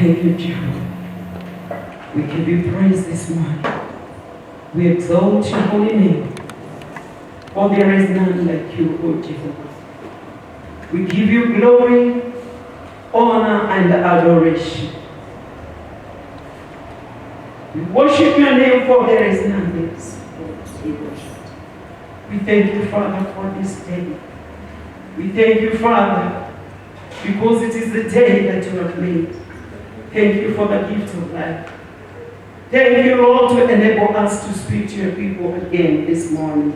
Thank you, Jehovah. We give you praise this morning. We exalt your holy name. For there is none like you, O Jehovah. We give you glory, honor, and adoration. We worship your name, for there is none else. We thank you, Father, for this day. We thank you, Father, because it is the day that you have made. Thank you for the gift of life. Thank you, Lord, to enable us to speak to your people again this morning.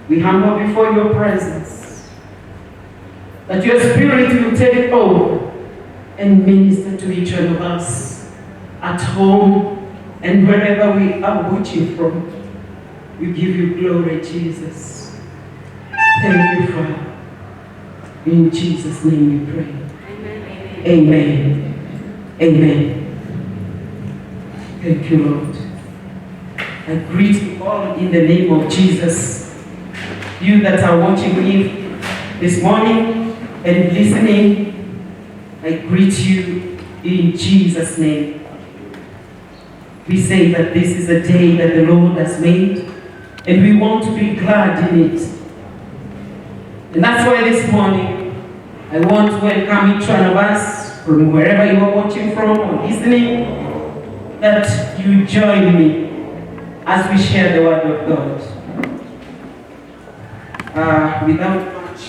We humble before your presence, that your Spirit will take over and minister to each one of us at home and wherever we are watching from. We give you glory, Jesus. Thank you, Father. In Jesus' name we pray. Amen. Amen. Amen. Thank you, Lord. I greet you all in the name of Jesus. You that are watching me this morning and listening, I greet you in Jesus' name. We say that this is a day that the Lord has made, and we want to be glad in it. And that's why this morning, I want to welcome each one of us from wherever you are watching from or listening, that you join me as we share the word of God. Without much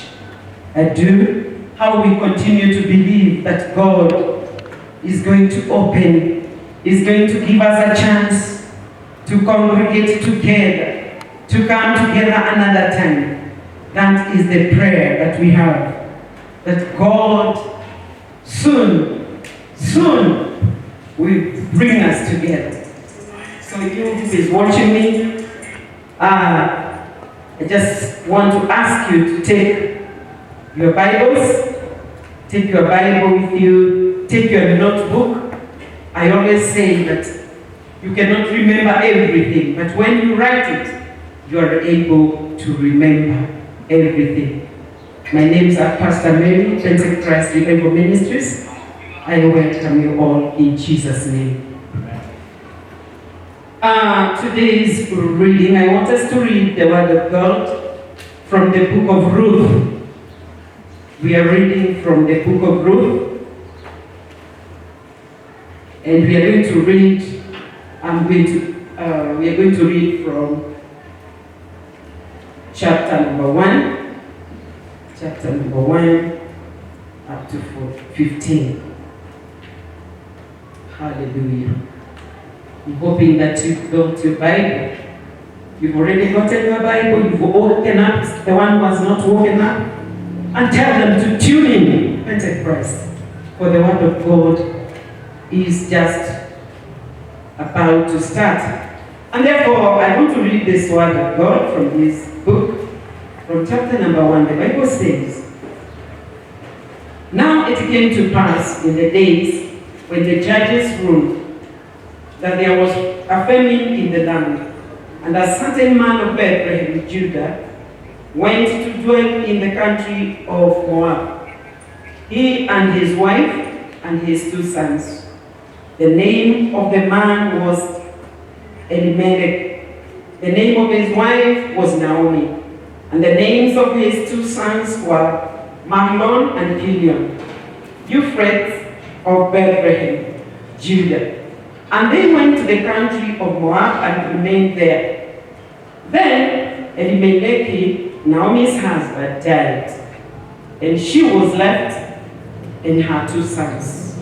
ado, how we continue to believe that God is going to open, is going to give us a chance to congregate together, to come together another time. That is the prayer that we have, that God soon will bring us together. So you who is watching me, I just want to ask you to take your Bibles, take your Bible with you, take your notebook. I always say that you cannot remember everything, but when you write it, you are able to remember everything. My names are Pastor Mary, Pentecost Revival Ministries. I welcome you all in Jesus' name. Today's reading, I want us to read the Word of God from the book of Ruth. We are reading from the book of Ruth, and we are going to read. We are going to read from chapter number 1 up to 15. Hallelujah. I'm hoping that you've got your Bible. You've already gotten your Bible. You've woken up. The one who has not woken up, and tell them to tune in Pentecost, for the word of God is just about to start. And therefore, I want to read this word of God from this book, from chapter number 1. The Bible says, "Now it came to pass in the days when the judges ruled, that there was a famine in the land, and a certain man of Bethlehem, Judah, went to dwell in the country of Moab, he and his wife and his 2 sons. The name of the man was Elimelech. The name of his wife was Naomi, and the names of his 2 sons were Mahlon and Chilion, Euphrates of Bethlehem, Judah. And they went to the country of Moab and remained there. Then Elimelech, Naomi's husband, died, and she was left and her 2 sons.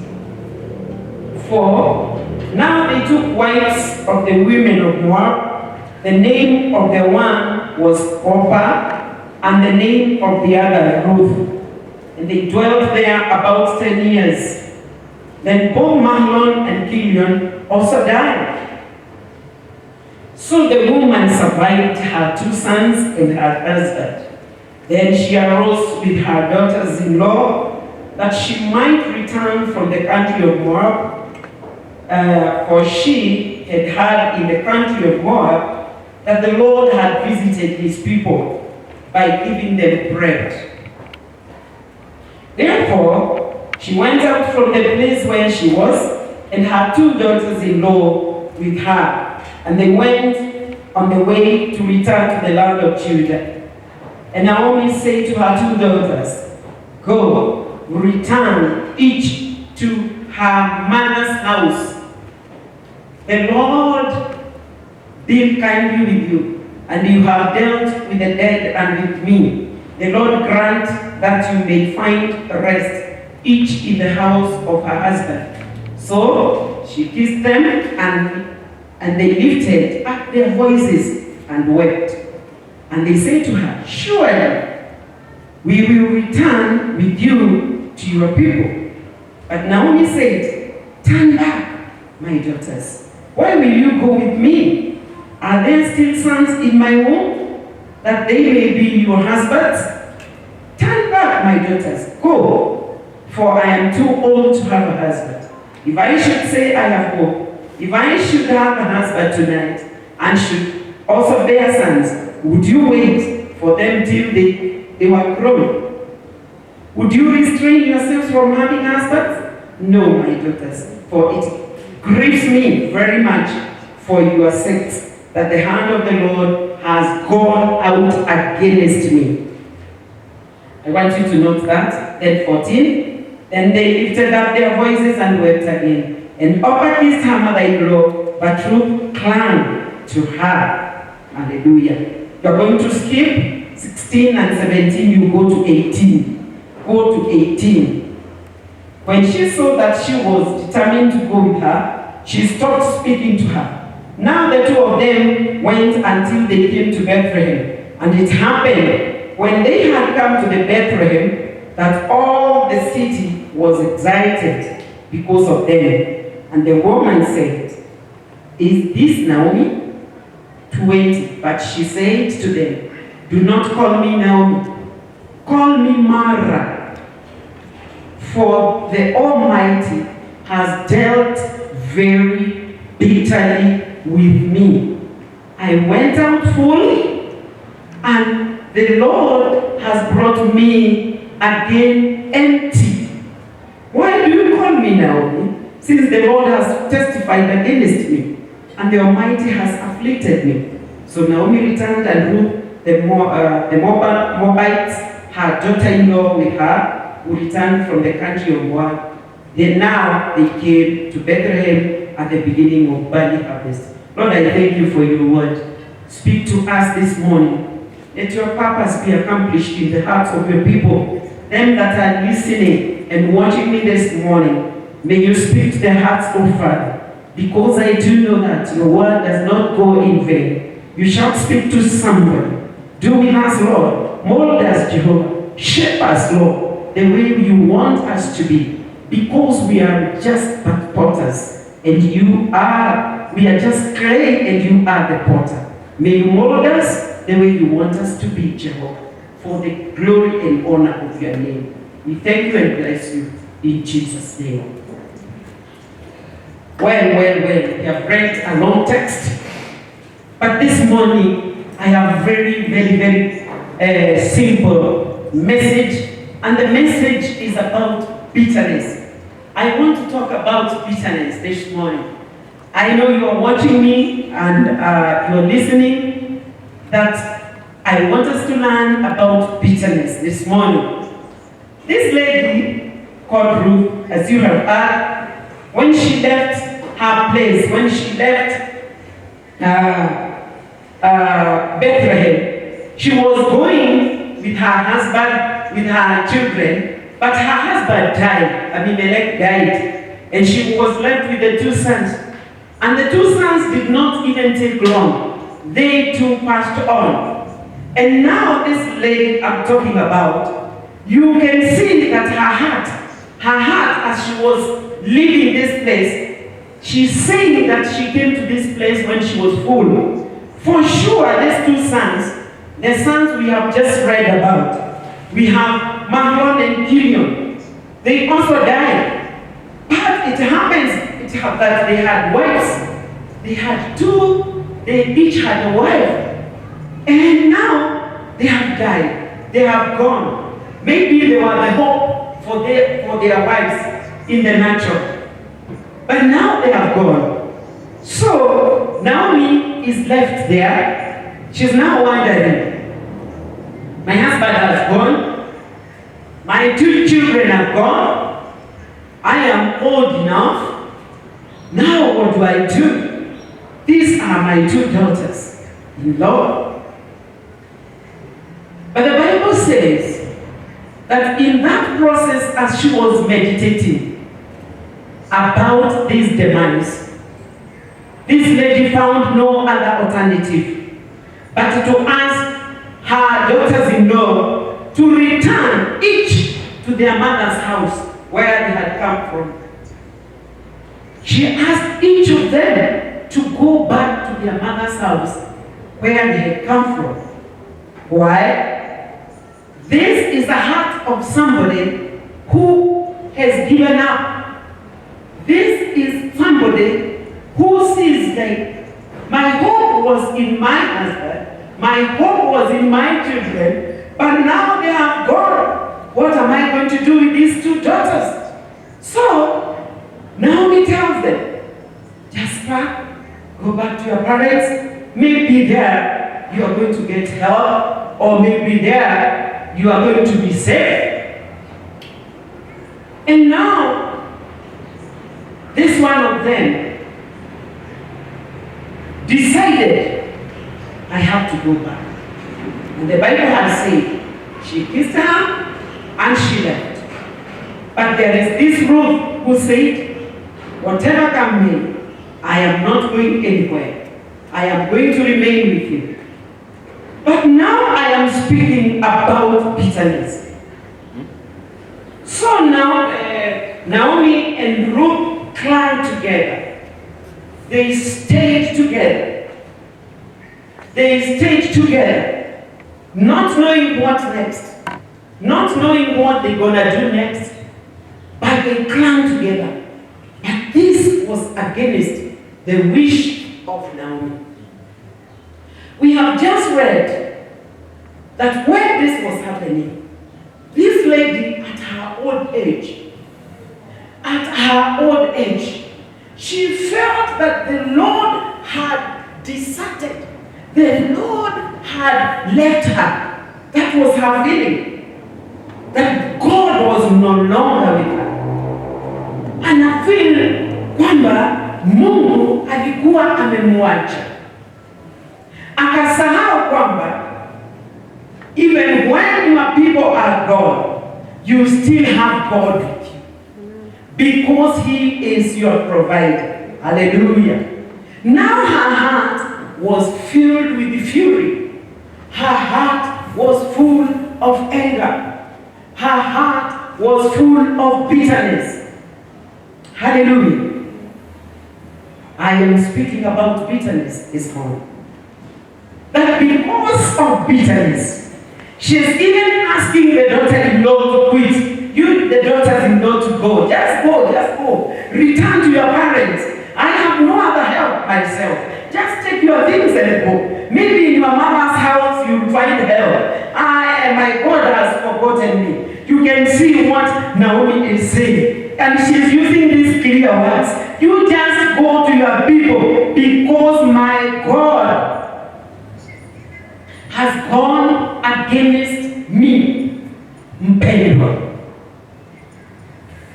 For now they took wives of the women of Moab. The name of the one was Orpah, and the name of the other Ruth. And they dwelt there about 10 years. Then both Mahlon and Chilion also died. So the woman survived her 2 sons and her husband. Then she arose with her daughters-in-law, that she might return from the country of Moab, for she had heard in the country of Moab that the Lord had visited his people by giving them bread. Therefore, She went out from the place where she was, and her 2 daughters-in-law with her. And they went on the way to return to the land of Judah. And Naomi said to her 2 daughters, "Go, return each to her mother's house. The Lord deal kindly with you, and you have dealt with the dead and with me. The Lord grant that you may find rest, each in the house of her husband." So she kissed them, and they lifted up their voices and wept. And they said to her, "Surely we will return with you to your people." But Naomi said, "Turn back, my daughters. Why will you go with me? Are there still sons in my womb, that they may be your husbands? Turn back, my daughters, go, for I am too old to have a husband. If I should say I have hope, if I should have a husband tonight, and should also bear sons, would you wait for them till they were grown? Would you restrain yourselves from having husbands? No, my daughters, for it grieves me very much for your sakes that the hand of the Lord has gone out against me." I want you to note that. Then 14. Then they lifted up their voices and wept again. And Orpah kissed her mother-in-law, but Ruth clung to her. Hallelujah. You're going to skip 16 and 17, you go to 18. Go to 18. When she saw that she was determined to go with her, she stopped speaking to her. Now the 2 of them went until they came to Bethlehem. And it happened, when they had come to the Bethlehem, that all the city was excited because of them. And the woman said, "Is this Naomi?" 20. But she said to them, "Do not call me Naomi. Call me Mara. For the Almighty has dealt very bitterly with me. I went out full, and the Lord has brought me again empty. Why do you call me Naomi, since the Lord has testified against me, and the Almighty has afflicted me?" So Naomi returned, and Ruth the Moabites, her daughter-in-law with her, who returned from the country of Moab. Then now they came to Bethlehem at the beginning of barley harvest. Lord, I thank you for your word. Speak to us this morning. Let your purpose be accomplished in the hearts of your people, them that are listening and watching me this morning. May you speak to their hearts, O Father, because I do know that your word does not go in vain. You shall speak to somebody. Do with us, Lord. Mold us, Jehovah. Shape us, Lord, the way you want us to be, because we are just but potters, and we are just clay, and you are the potter. May you mold us the way you want us to be, Jehovah, for the glory and honor of your name. We thank you and bless you in Jesus' name. Well, we have read a long text, but this morning I have very simple message, and the message is about bitterness. I want to talk about bitterness this morning. I know you are watching me and you are listening, that I want us to learn about bitterness this morning. This lady called Ruth, as you have heard, when she left her place, when she left Bethlehem, she was going with her husband, with her children, but her husband died. Abimelech died, and she was left with the 2 sons. And the 2 sons did not even take long. They too passed on. And now this lady I'm talking about, you can see that her heart as she was leaving this place, she's saying that she came to this place when she was full. For sure, these 2 sons, the sons we have just read about, we have Mahlon and Chilion. They also died. But it happens that they had wives. They had 2, they each had a wife. And now they have died. They have gone. Maybe they were the hope for their wives in the natural. But now they have gone. So Naomi is left there. She's now wondering, my husband has gone, my 2 children have gone, I am old enough, now what do I do? These are my 2 daughters-in-law. But the Bible says that in that process, as she was meditating about this demise, this lady found no other alternative but to ask her daughters-in-law to return each to their mother's house where they had come from. She asked each of them to go back to their mother's house where they had come from. Why? This is the heart of somebody who has given up. This is somebody who sees like, my hope was in my husband, my hope was in my children, but now they have gone. What am I going to do with these 2 daughters? So, Naomi tells them, just go back to your parents. Maybe there you are going to get help, or maybe there you are going to be safe. And now, this one of them decided, I have to go back. And the Bible has said, she kissed her and she left. But there is this Ruth who said, whatever come may, I am not going anywhere. I am going to remain with you. But now I am speaking about bitterness. So now Naomi and Ruth clung together. They stayed together. They stayed together, not knowing what next, not knowing what they're going to do next, but they clung together. But this was against the wish of Naomi. We have just read that when this was happening, this lady at her old age, she felt that the Lord had deserted. The Lord had left her. That was her feeling. That God was no longer with her. Anafeel kwamba Mungu alikuwa amemwacha. Akasahau kwamba even when your people are gone, you still have God with you. Because He is your provider. Hallelujah. Now her heart was filled with fury. Her heart was full of anger. Her heart was full of bitterness. Hallelujah. I am speaking about bitterness this morning. That because of bitterness, she is even asking the daughter-in-law to quit. You, the daughters-in-law, to go. Just go. Return to your parents. I have no other help myself. Just take your things and go. Maybe in your mama's house you'll find help. My God has forgotten me. You can see what Naomi is saying. And she's using these clear words. You just go to your people because my God has gone against me. Mpendwa.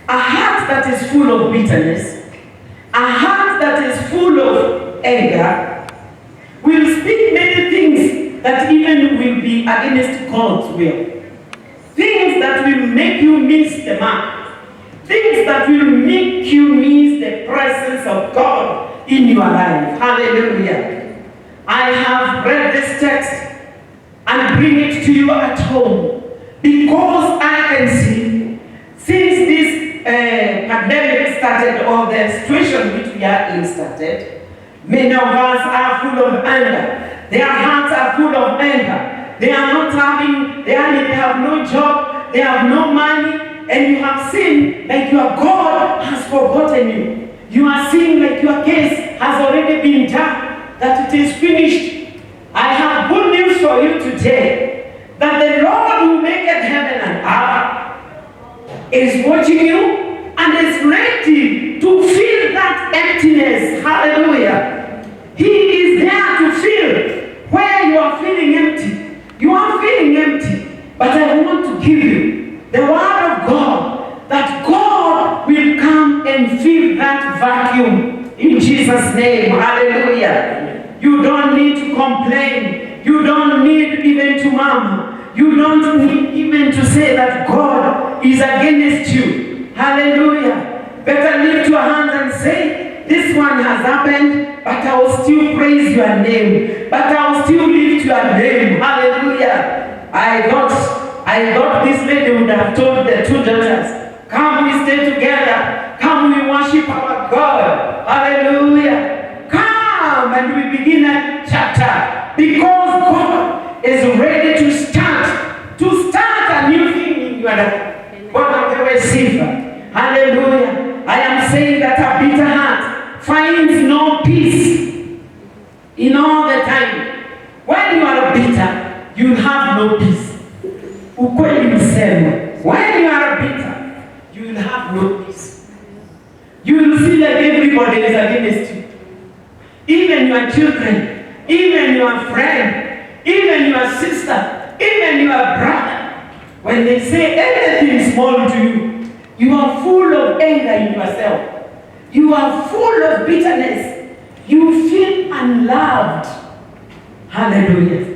A heart that is full of bitterness, a heart that is full of anger, will speak many things that even will be against God's will. Things that will make you miss the mark. Things that will make you miss the presence of God in your life. Hallelujah. I have read this text and bring it to you at home because I can see since this pandemic started, or the situation which we are in started, many of us are full of anger. Their hearts are full of anger. They are not having, they have no job, they have no money, and you have seen like your God has forgotten you. You are seeing like your case has already been done, that it is finished. I have good news for you today, that the Lord who maketh heaven and earth is watching you and is ready to fill that emptiness. Hallelujah. He is there to fill where you are feeling empty. You are feeling empty, but I want to give you the word of God that God will come and fill that vacuum in Jesus' name. Hallelujah. You don't need to complain. You don't need even to murmur. You don't need even to say that God is against you. Hallelujah. Better lift your hands and say, this one has happened, but I will still praise your name. But I will still lift your name. Hallelujah. I thought this lady would have told the two daughters, come we stay together. Come we worship our God. Hallelujah. Come and we begin a chapter. Because God is ready to start a new thing in your life. Hallelujah. I am saying that a bitter heart finds no peace in all the time. When you are bitter, you have no peace. When you are bitter, you will have no peace. You will feel like everybody is against you. Even your children, even your friend, even your sister, even your brother. When they say anything small to you, you are full of anger in yourself. You are full of bitterness. You feel unloved. Hallelujah.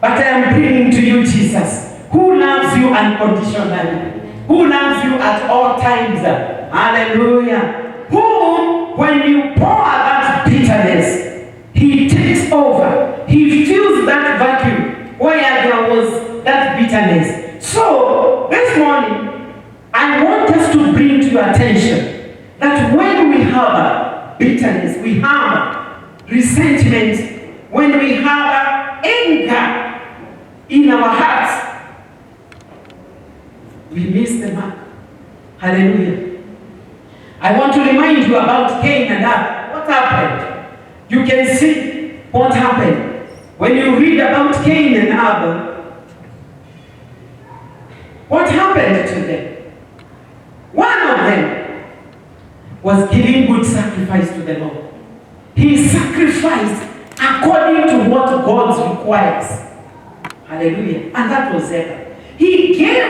But I am bringing to you Jesus, who loves you unconditionally, who loves you at all times. Hallelujah. Who, when you pour that bitterness, He takes over. He fills that vacuum where there was that bitterness. So, this morning, I want us to bring to your attention that when we harbor bitterness, we harbor resentment, when we harbor anger in our hearts, we miss the mark. Hallelujah. I want to remind you about Cain and Abel. What happened? You can see what happened. When you read about Cain and Abel, what happened to them? One of them was giving good sacrifice to the Lord. He sacrificed according to what God requires. Hallelujah. And that was Abel. He gave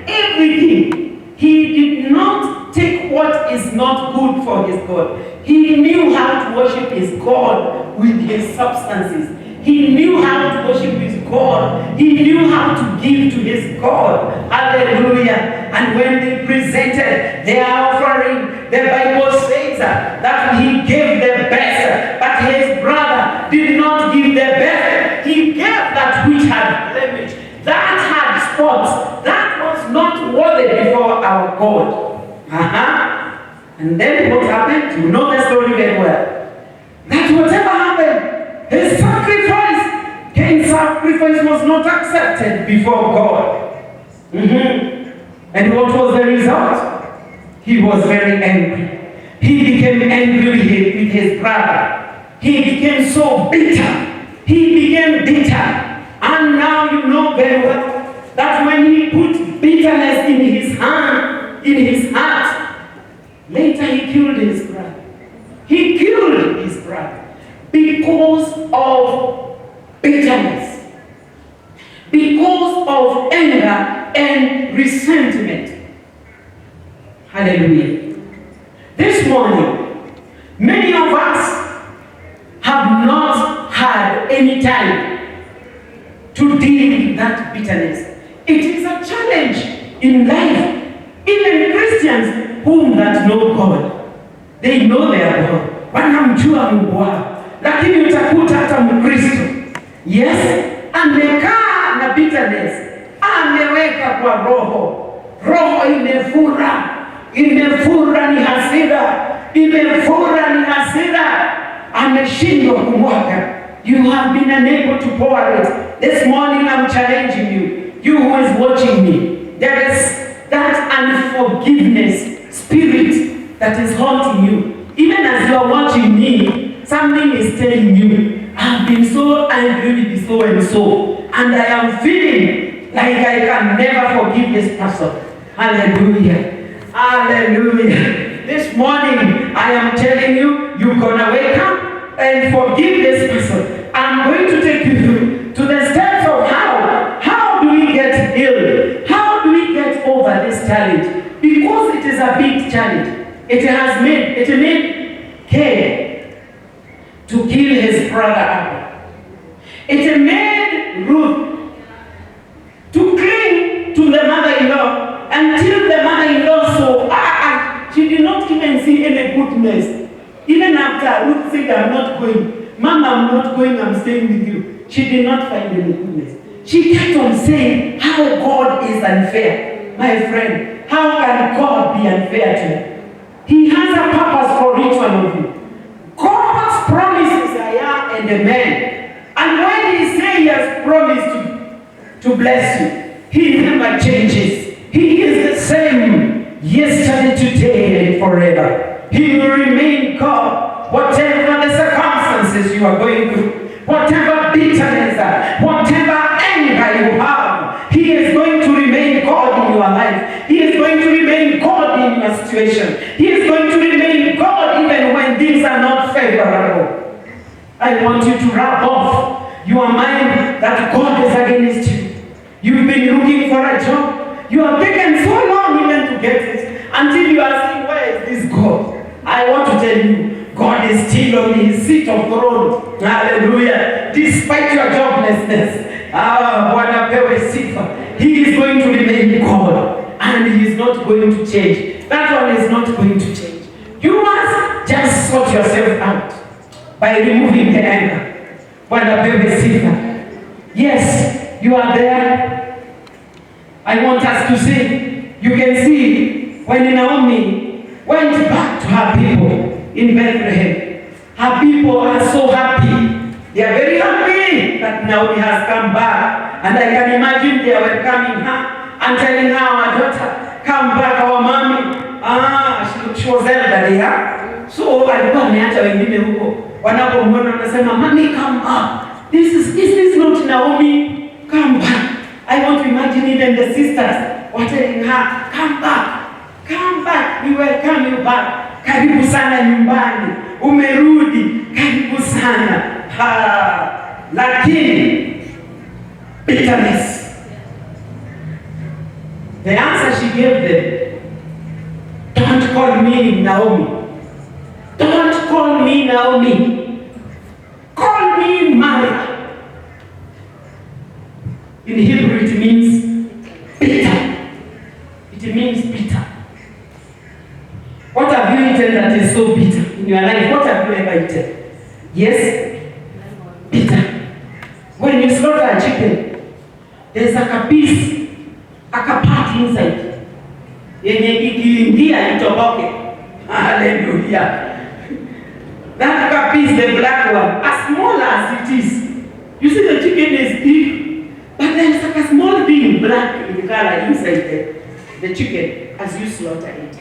everything. He did not take what is not good for his God. He knew how to worship his God with his substances. He knew how to worship his God. He knew how to give to his God. Hallelujah. And when they presented their offering, the Bible says that he gave the best, but his brother did not give the best. He gave that which had blemish, that had spots, that was not worthy before our God. And then what happened? You know the story very well. That whatever happened, his sacrifice, Cain's sacrifice was not accepted before God. And what was the result? He was very angry. He became angry with his brother. He became so bitter. He became bitter. And now you know very well that when he put bitterness in his hand, in his heart, later he killed his brother. He killed his brother. Because of bitterness, because of anger and resentment. Hallelujah. This morning, many of us have not had any time to deal with that bitterness. It is a challenge in life. Even Christians whom that know God, they know their God. Wanamjua Mungu wao. Lakini utakuta hata Mkristo, yes, amekaa na bitterness, ameweka kwa roho. Roho imefura ni hasira, ameshindwa kumwaga. You have been unable to pour it. This morning I'm challenging you, you who is watching me. There is that unforgiveness spirit that is haunting you. Even as you are watching me, something is telling you, I've been so angry with so and so, and I am feeling like I can never forgive this person. Hallelujah. Hallelujah. This morning, I am telling you, you're going to wake up and forgive this person. I'm going to take you to the steps of how do we get healed? How do we get over this challenge? Because it is a big challenge. It made Cain to kill his brother Abel. It made Ruth to cling to the mother-in-law until the mother-in-law saw, she did not even see any goodness. Even after Ruth said, I'm not going, Mama, I'm not going, I'm staying with you. She did not find any goodness. She kept on saying how God is unfair. My friend, how can God be unfair to you? He has a purpose for each one of you. God's promises are yeah and amen. And when He says He has promised to bless you, He never changes. He is the same yesterday, today, and forever. He will remain God. Whatever the circumstances you are going through, whatever bitterness, whatever anger you have, He is going to remain God in your life. He is going to remain God in your situation. He is going to remain God even when things are not favorable. I want you to rub off your mind that God is against you. You've been looking for a job. You have taken so long even to get it until you are saying, where is this God? I want to tell you, God is still on His seat of throne. Hallelujah. Despite your joblessness, He is going to remain God. And He is not going to change. That one is not going to change. You must just sort yourself out by removing the anger. Yes, you are there. I want us to see. You can see when Naomi went back to her people in Bethlehem. Her people are so happy. They are very happy that Naomi has come back. And I can imagine they were welcoming her and telling her, our daughter, come back, our mommy. She was elderly, huh? So walikuwa wameacha wengine huko. Wanapomwona wanasema, mommy, come up. This is not Naomi. Come back. I want to imagine even the sisters were telling her, come back. Come back. We welcome you back. Karibu sana nyumbani. Umerudi. Karibu sana. Lakini bitterness. The answer she gave them, don't call me Naomi. Don't call me Naomi. Call me Mara. In Hebrew it means bitter. It means bitter. What have you eaten that is so bitter in your life? What have you ever eaten? Yes? Bitter. When you slaughter a chicken, there's like a piece, a part inside. Yenye ikiingia itoboke. Hallelujah. That piece, the black one, as small as it is. You see the chicken is big, but there's like a small thing black in the color inside the chicken as you slaughter it.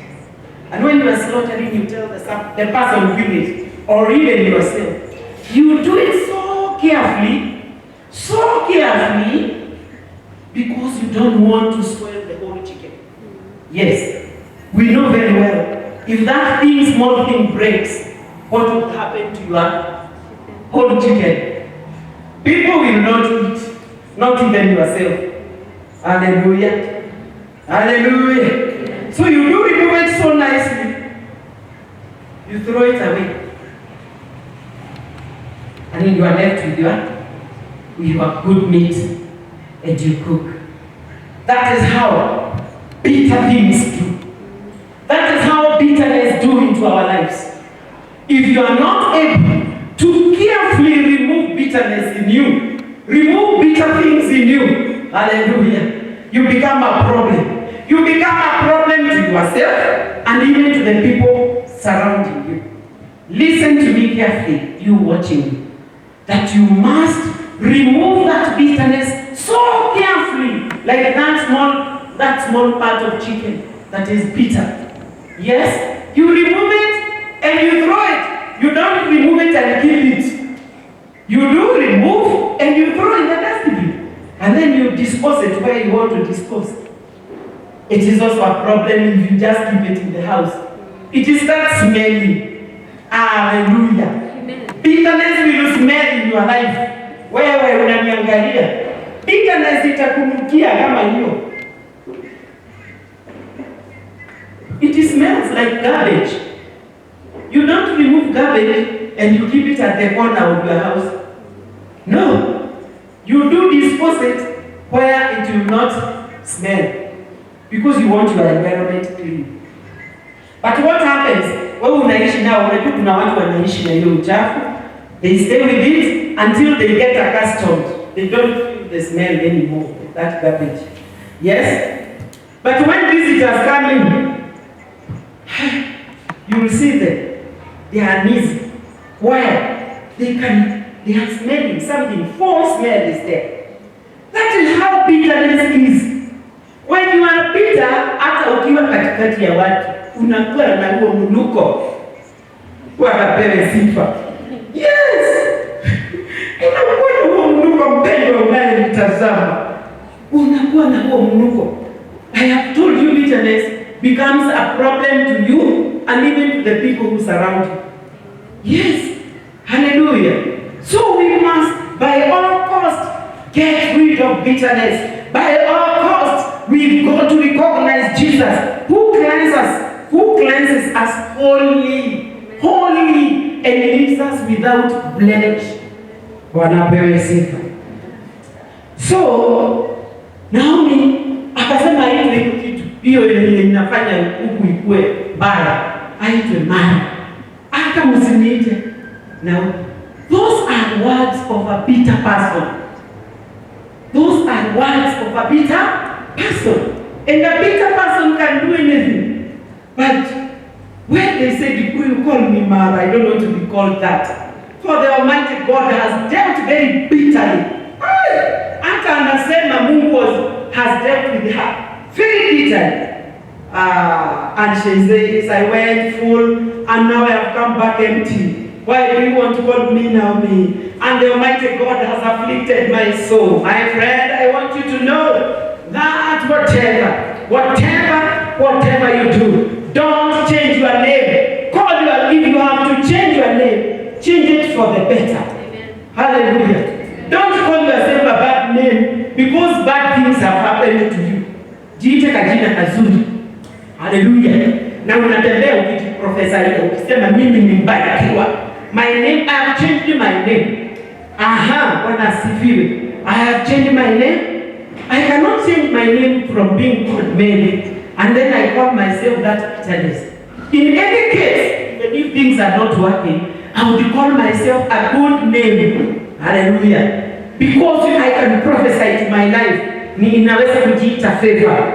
And when you are slaughtering, you tell the person doing it, or even yourself, you do it so carefully, because you don't want to spoil the whole chicken. Yes, we know very well, if that small thing breaks, what will happen to your whole chicken? People will not eat, not even yourself. Hallelujah. Hallelujah. So you do remove it so nicely, you throw it away, and then you are left with your good meat, and you cook. That is how bitter things do. That is how bitterness do into our lives. If you are not able to carefully remove bitterness in you, remove bitter things in you, hallelujah, you become a problem. You become a problem to yourself and even to the people surrounding you. Listen to me carefully, you watching me, that you must remove that bitterness so carefully, like that small part of chicken that is bitter. Yes, you remove it and you throw it. You don't remove it and kill it. You do remove and you throw in the dustbin. And then you dispose it where you want to dispose. It is also a problem if you just keep it in the house. It starts smelling. Hallelujah. Bitterness will smell in your life. Wewe unaniangalia. Bitterness itakunukia kama hiyo. It smells like garbage. You don't remove garbage and you keep it at the corner of your house. No. You do dispose it where it will not smell. Because you want your environment clean. But what happens? Wewe unaishi nao, unajua kuna watu wanaishi na hiyo uchafu. They stay with it until they get accustomed. They don't feel the smell anymore of that garbage. Yes? But when visitors come in, you will see them. They are uneasy. Why? They are smelling something. Foul smell is there. That is how bitterness is. When you are bitter, hata ukiwa katikati ya watu, unakuwa na huo mnuko. Wakapewe sifa. Yes! Unakuwa na huo mnuko mpendwa unayemtazama. Unakuwa na huo mnuko. I have told you bitterness becomes a problem to you and even to the people who surround you. Yes. Hallelujah. So we must, by all costs, get rid of bitterness. By all costs, we've got to recognize Jesus, who cleanses us holy, and leaves us without blemish. Wanapewe sifa. So, Naomi akasema hiyo kitu hiyo ile inafanya huku ikue baya, aitwe Mara. Aka msiniite. Now, those are words of a bitter person. Those are words of a bitter person. And a bitter person can do anything. But when they say, you call me Mara, I don't want to be called that. For the Almighty God has dealt very bitterly. Hata anasema Mungu has dealt with her very bitterly. And she says, I went full and now I have come back empty. Why do you want to call me Naomi? And the Almighty God has afflicted my soul. My friend, I want you to know that whatever you do, don't change your name. If you have to change your name, change it for the better. Amen. Hallelujah. Don't call yourself a bad name because bad things have happened to you. Jiite kajina kazuri. Hallelujah. Na unatembea ukiprofesa ile ukisema mimi ni mbarikiwa. My name, I have changed my name. Bwana asifiwe. I have changed my name. I cannot change my name from being called Mary and then I call myself that bitterness. In any case, even if things are not working, I would call myself a good name. Hallelujah. Because I can prophesy to my life. Ninaweza kujiita favor.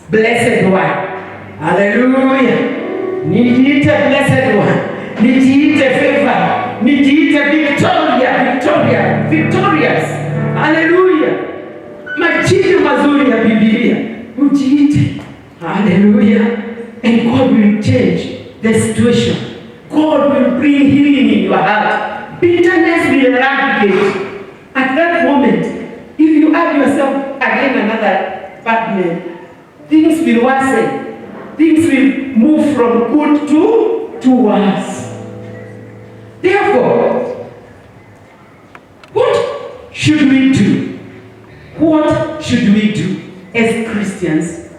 Blessed one. Hallelujah. Nijiite blessed one. Nijiite favor. Nijiite victorious. Hallelujah. Majina mazuri ya Biblia. Ujiite. Hallelujah. And God will change the situation. God will bring healing in your heart. Bitterness will eradicate. At that moment, if you add yourself again another bad name, things will worsen. Things will move from good to worse. Therefore, what should we do? What should we do as Christians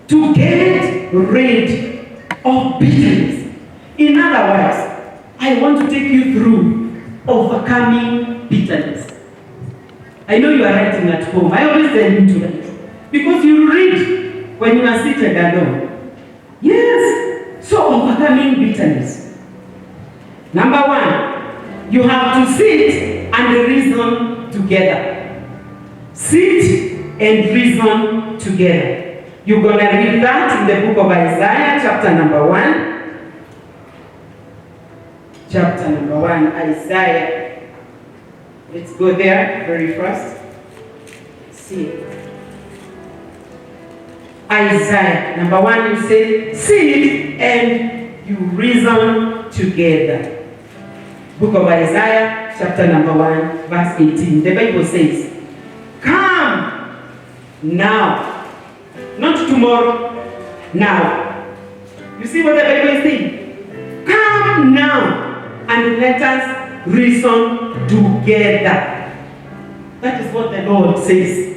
to get rid of bitterness? In other words, I want to take you through overcoming bitterness. I know you are writing at home. I always tell you to write. Because you read when you are seated alone. Yes. So overcoming bitterness. Number one, you have to sit and reason together. Sit and reason together. You're going to read that in the book of Isaiah, chapter number 1. Chapter number 1, Isaiah. Let's go there very fast. See. Isaiah, number 1, you say, sit and you reason together. Book of Isaiah, chapter number 1, verse 18. The Bible says, come now, Not tomorrow, now. You see what the Bible is saying? Come now and let us reason together. That is what the Lord says.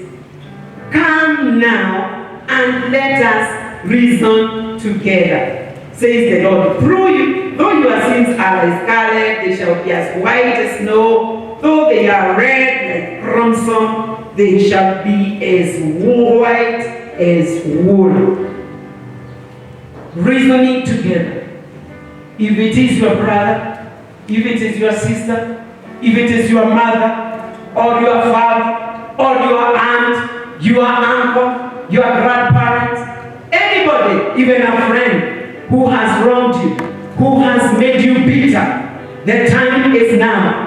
Come now and let us reason together, says the Lord. Though your sins are as scarlet, they shall be as white as snow. Though they are red like crimson, they shall be as white as wool. Reasoning together. If it is your brother, if it is your sister, if it is your mother, or your father, or your aunt, your uncle, your grandparents, anybody, even a friend who has wronged you, who has made you bitter, the time is now.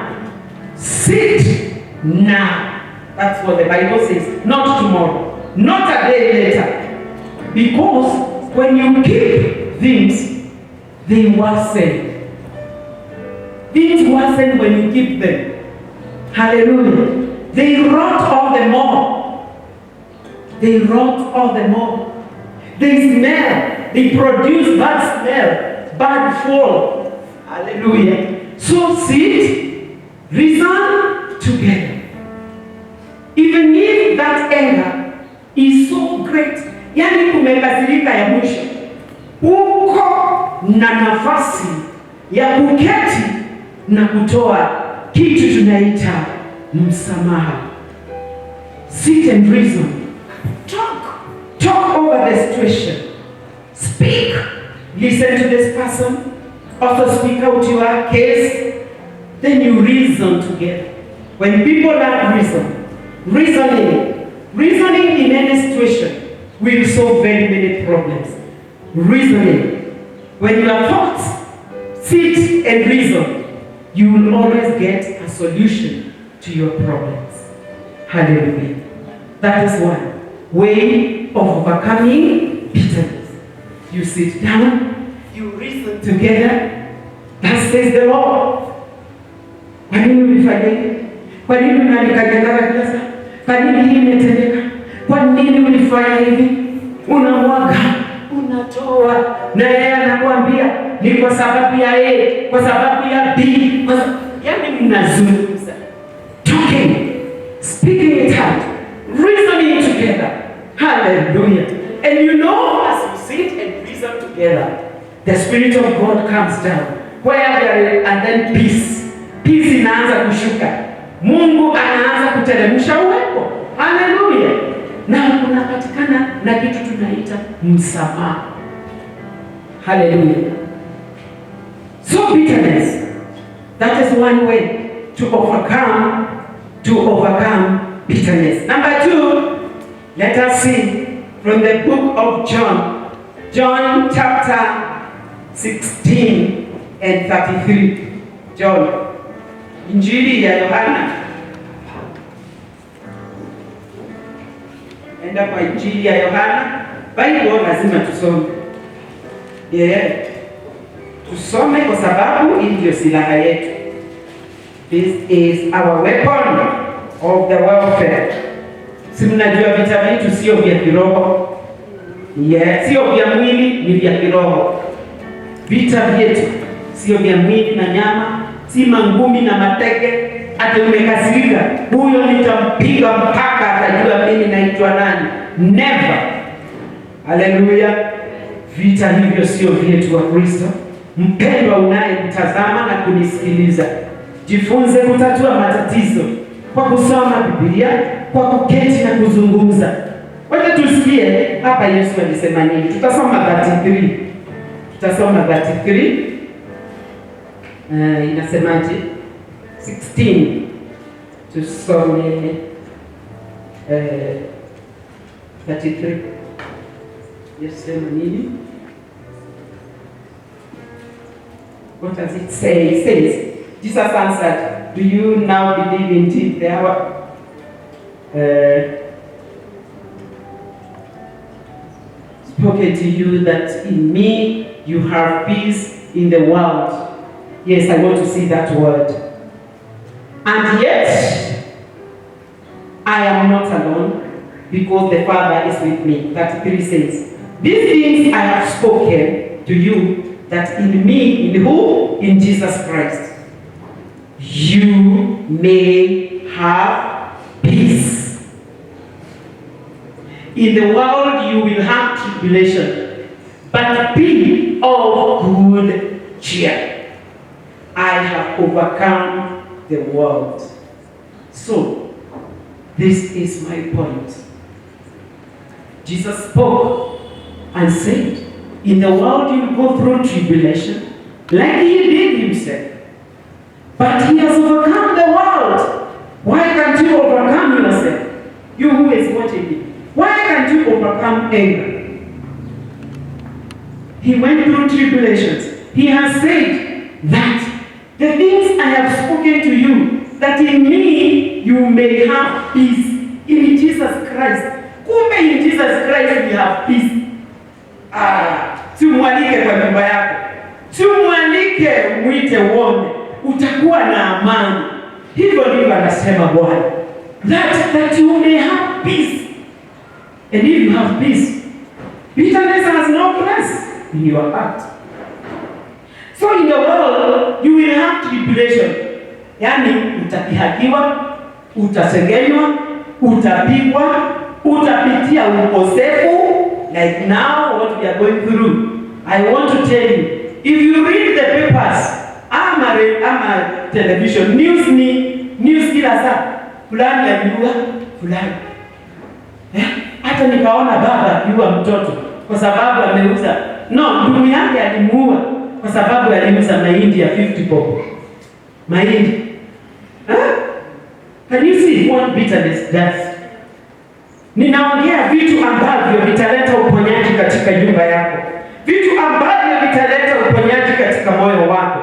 Sit now. That's what the Bible says. Not tomorrow, not a day later. Because when you keep things, they worsen. Things worsen when you keep them. Hallelujah. They rot all the more. They rot all the more. They smell. They produce bad smell, bad fall. Hallelujah. So sit, reason together. Even if that anger is so great, yani kumekasirika ya mwisho, uko na nafasi ya kuketi na kutoa kitu tunaita msamaha. Sit and reason. Talk over the situation. Speak. Listen to this person. Also speak out your case. Then you reason together. When people have reasoning in any situation will solve very many problems. Reasoning. When your thoughts sit and reason, you will always get a solution to your problems. Hallelujah. That is one way of overcoming bitterness. You sit down, you reason together. That says the Lord. Kwa nini ulifanya hivi? Kwa nini unanikanyanga kila saa? Kwa nini hii imetendeka? Kwa nini ulifanya hivi? Unamwaga, unatoa, na yeye anakuambia ni kwa sababu ya A, kwa sababu ya B, yani mnazungumza. Talking, speaking it out, reasoning together. Hallelujah. And you know, as you sit and reason together, the Spirit of God comes down. Where there is, and then peace. Peace inaanza kushuka. Mungu anaanza kuteremsha uwepo. Hallelujah. Na kunapatikana na kitu tunaita msamaha. Hallelujah. So bitterness, that is one way to overcome bitterness. Number 2, let us see from the book of John. John chapter 16 and 33. John. Injili ya Yohana. Enda kwa Injili ya Yohana. Bible lazima tusome. Tusome kwa sababu hii ndio silaha yetu. This is our weapon of the warfare. Si mnajua vita vyetu sio vya kiroho. Sio vya mwili, ni vya kiroho. Vita vyetu sio vya mwili na nyama, si mangumi na mateke. Ati umekasirika, huyo nitampiga mpaka atajua mimi naitwa nani. Never. Hallelujah. Vita hivyo sio vyetu wa Kristo. Mpendwa unayemtazama na kunisikiliza, jifunze kutatua matatizo kwa kusoma Biblia, kwa kuketi na kuzungumza. Wacha tusikie hapa Yesu alisema nini. Tutasoma 33. Inasemaje? 16. Tusome 33. Yesu sema nini? What does it say? It says, Jesus answered, do you now believe indeed there were spoken to you that in me you have peace in the world? Yes, I want to see that word. And yet, I am not alone. because the Father is with me. 33 says, these things I have spoken to you, that in me, in who? In Jesus Christ, you may have peace. In the world you will have tribulation, but be of good cheer. I have overcome the world. So, this is my point. Jesus spoke and said, in the world you will go through tribulation, like he did himself. But he has overcome the world. Why can't you overcome yourself? You who is watching me. Why can't you overcome anger? He went through tribulations. He has said that the things I have spoken to you, that in me you may have peace. In Jesus Christ. Kumbe in Jesus Christ we have peace. Tumwalike kwa nyumba yako. Tumwalike mwite uone. Utakuwa na amani. Hivyo ndivyo anasema Bwana. That you may have peace. And if you have peace, bitterness has no place in your heart. So in the world, you will have tribulation. Yani, utapihakiwa, utasengenywa, utapigwa, utapitia ukosefu. Like now, what we are going through. I want to tell you, if you read the papers, ama television, news kila saa, fulani aliua, fulani. Hata nikaona baba aliua mtoto kwa sababu ameuza. No, ndugu yake alimuua kwa sababu aliuza mahindi ya 50 bob. Mahindi. Can you see what bitterness does? Ninaongea vitu ambavyo vitaleta uponyaji katika nyumba yako. Vitu ambavyo vitaleta uponyaji katika moyo wako.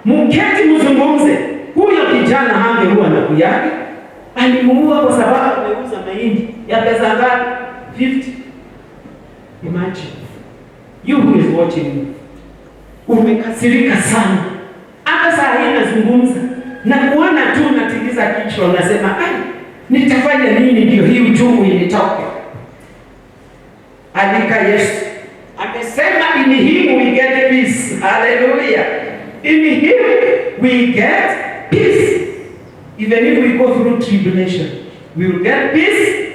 Mketi mzungumze. Huyo kijana hangeua ndugu yake. Alimuua kwa sababu ameuza mahindi ya pesa ngapi? 50. Imagine. You who is watching me. Umekasirika sana. Hata saa hii nazungumza na kuona tu natiliza kichwa unasema, nitafanya nini ndio hii uchungu initoke? Andika Yesu. Amesema in him we get peace. Hallelujah. In him we get peace. Even if we go through tribulation, we will get peace